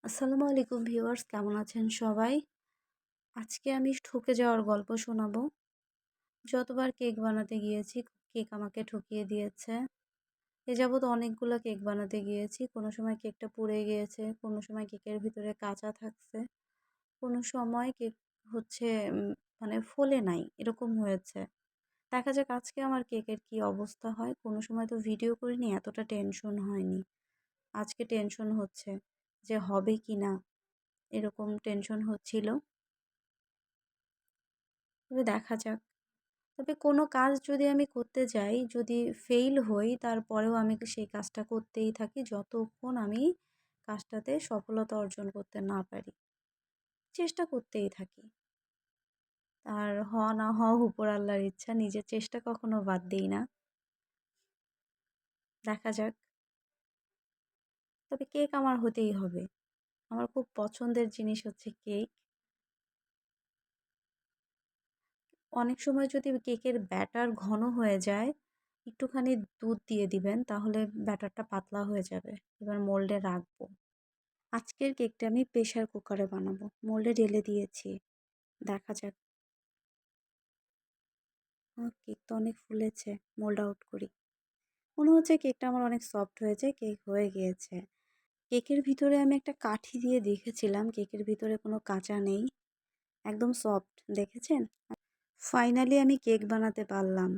আসসালামু আলাইকুম ভিউয়ার্স, কেমন আছেন সবাই? আজকে আমি ঠকে যাওয়ার গল্প শোনাবো। যতবার কেক বানাতে গিয়েছি, কেক আমাকে ঠকিয়ে দিয়েছে। এ যাবৎ অনেকগুলা কেক বানাতে গিয়েছি। কোনো সময় কেকটা পুড়ে গিয়েছে, কোনো সময় কেকের ভিতরে কাঁচা থাকছে, কোনো সময় কেক হচ্ছে মানে ফোলে নাই, এরকম হয়েছে। দেখা যাক আজকে আমার কেকের কি অবস্থা হয়। কোনো সময় তো ভিডিও করিনি, এতটা টেনশন হয়নি। আজকে টেনশন হচ্ছে যে হবে কিনা, এরকম টেনশন হচ্ছিল। তবে দেখা যাক। তবে কোনো কাজ যদি আমি করতে যাই, যদি ফেইল হই, তারপরেও আমি সেই কাজটা করতেই থাকি যতক্ষণ আমি কাজটাতে সফলতা অর্জন করতে না পারি। চেষ্টা করতেই থাকি। আর হওয়া না হওয়া উপর আল্লাহর ইচ্ছা। নিজের চেষ্টা কখনো বাদ দেই না। দেখা যাক। তবে কেক আমার হতেই হবে। আমার খুব পছন্দের জিনিস হচ্ছে কেক। অনেক সময় যদি কেকের ব্যাটার ঘন হয়ে যায়, একটুখানি দুধ দিয়ে দিবেন, তাহলে ব্যাটারটা পাতলা হয়ে যাবে। এবার মোল্ডে রাখবো। আজকের কেকটা আমি প্রেশার কুকারে বানাবো। মোল্ডে ঢেলে দিয়েছি। দেখা যাক। কেক তো অনেক ফুলেছে। মোল্ড আউট করি। মনে হচ্ছে কেকটা আমার অনেক সফট হয়েছে। কেক হয়ে গিয়েছে। কেকের ভিতরে আমি একটা কাঠি দিয়ে দেখেছিলাম। কেকের ভিতরে কোনো কাঁচা নেই। একদম সফট। দেখেছেন? ফাইনালি আমি কেক বানাতে পারলাম।